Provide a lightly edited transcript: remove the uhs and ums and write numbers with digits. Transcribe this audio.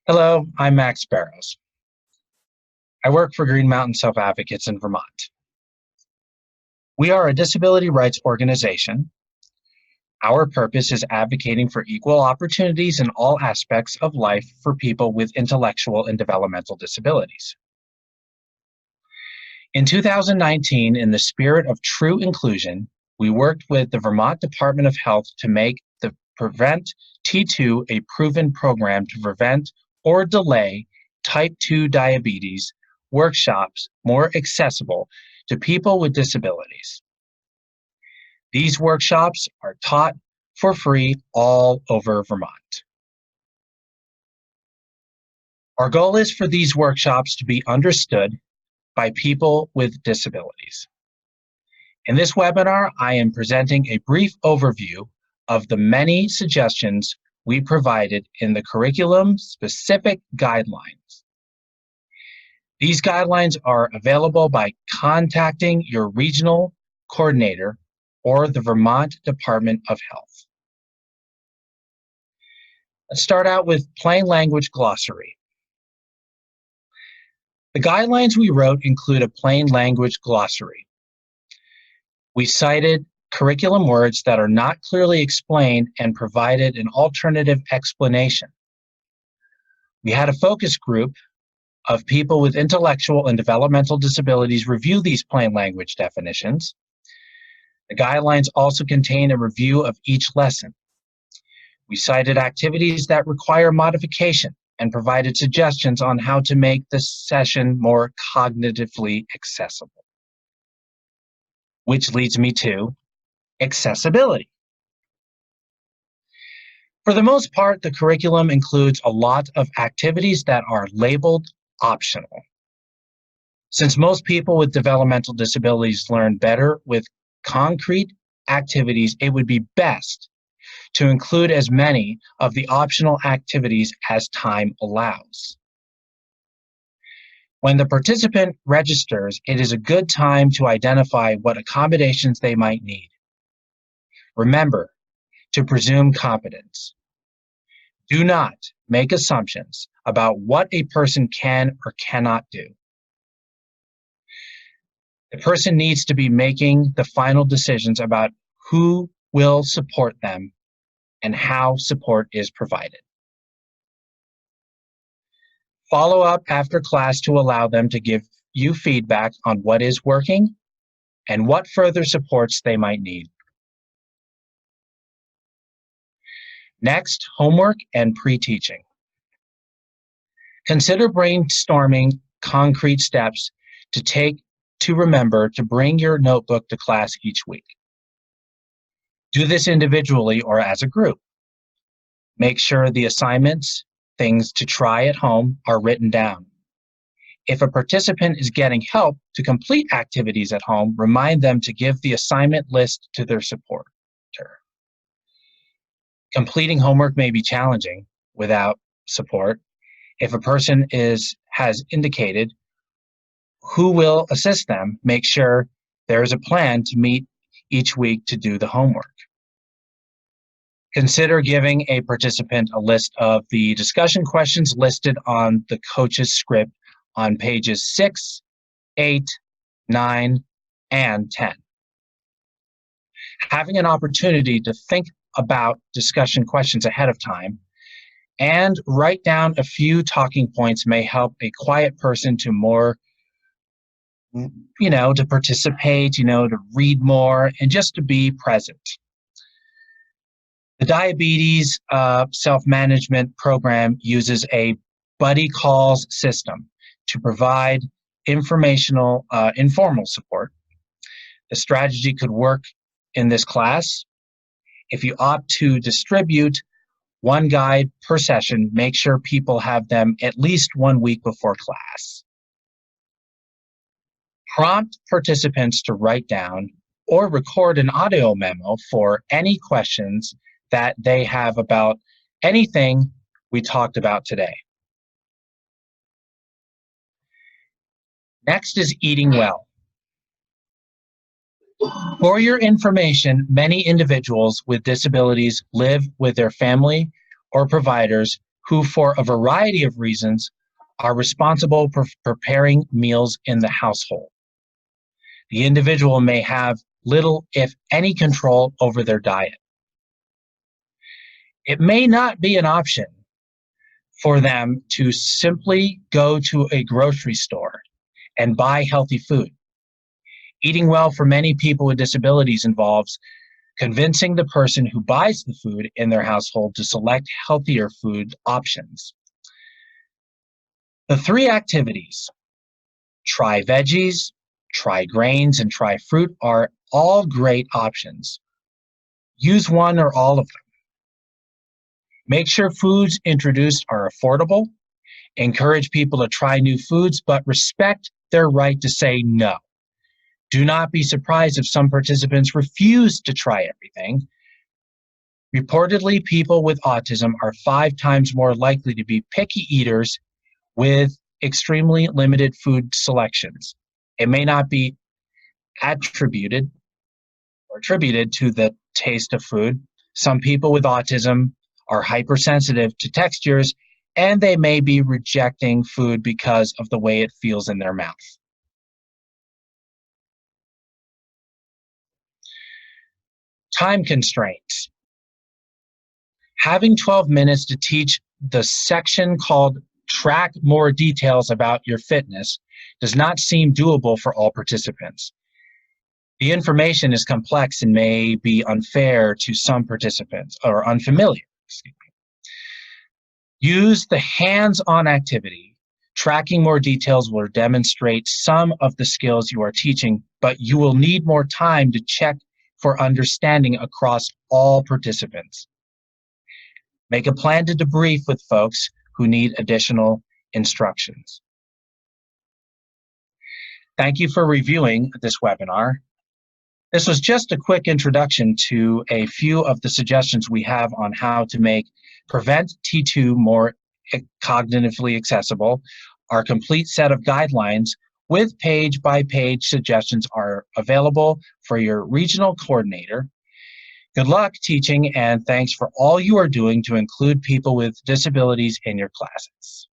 Hello, I'm Max Barrows. I work for Green Mountain Self Advocates in Vermont. We are a disability rights organization. Our purpose is advocating for equal opportunities in all aspects of life for people with intellectual and developmental disabilities. In 2019, in the spirit of true inclusion, we worked with the Vermont Department of Health to make the Prevent T2 a proven program to prevent or delay type 2 diabetes workshops more accessible to people with disabilities. These workshops are taught for free all over Vermont. Our goal is for these workshops to be understood by people with disabilities. In this webinar, I am presenting a brief overview of the many suggestions we provided in the curriculum-specific guidelines. These guidelines are available by contacting your regional coordinator or the Vermont Department of Health. Let's start out with plain language glossary. The guidelines we wrote include a plain language glossary. We cited curriculum words that are not clearly explained and provided an alternative explanation. We had a focus group of people with intellectual and developmental disabilities review these plain language definitions. The guidelines also contain a review of each lesson. We cited activities that require modification and provided suggestions on how to make the session more cognitively accessible. Which leads me to accessibility. For the most part, the curriculum includes a lot of activities that are labeled optional. Since most people with developmental disabilities learn better with concrete activities, it would be best to include as many of the optional activities as time allows. When the participant registers, it is a good time to identify what accommodations they might need. Remember to presume competence. Do not make assumptions about what a person can or cannot do. The person needs to be making the final decisions about who will support them and how support is provided. Follow up after class to allow them to give you feedback on what is working and what further supports they might need. Next, homework and pre-teaching. Consider brainstorming concrete steps to remember to bring your notebook to class each week. Do this individually or as a group. Make sure the assignments, things to try at home, are written down. If a participant is getting help to complete activities at home, remind them to give the assignment list to their supporter. Completing homework may be challenging without support. If a person has indicated who will assist them, make sure there is a plan to meet each week to do the homework. Consider giving a participant a list of the discussion questions listed on the coach's script on pages 6, 8, 9, and 10. Having an opportunity to think about discussion questions ahead of time and write down a few talking points may help a quiet person to more, to participate, to read more, and just to be present. The diabetes self-management program uses a buddy calls system to provide informal support. The strategy could work in this class. If you opt to distribute one guide per session, make sure people have them at least 1 week before class. Prompt participants to write down or record an audio memo for any questions that they have about anything we talked about today. Next is eating well. For your information, many individuals with disabilities live with their family or providers who, for a variety of reasons, are responsible for preparing meals in the household. The individual may have little, if any, control over their diet. It may not be an option for them to simply go to a grocery store and buy healthy food. Eating well for many people with disabilities involves convincing the person who buys the food in their household to select healthier food options. The three activities, try veggies, try grains, and try fruit, are all great options. Use one or all of them. Make sure foods introduced are affordable. Encourage people to try new foods, but respect their right to say no. Do not be surprised if some participants refuse to try everything. Reportedly, people with autism are 5 times more likely to be picky eaters with extremely limited food selections. It may not be attributed to the taste of food. Some people with autism are hypersensitive to textures, and they may be rejecting food because of the way it feels in their mouth. Time constraints. Having 12 minutes to teach the section called Track More Details About Your Fitness does not seem doable for all participants. The information is complex and may be unfair to some participants or unfamiliar. Use the hands-on activity. Tracking more details will demonstrate some of the skills you are teaching, but you will need more time to check for understanding across all participants. Make a plan to debrief with folks who need additional instructions. Thank you for reviewing this webinar. This was just a quick introduction to a few of the suggestions we have on how to make Prevent T2 more cognitively accessible. Our complete set of guidelines with page-by-page suggestions are available for your regional coordinator. Good luck teaching, and thanks for all you are doing to include people with disabilities in your classes.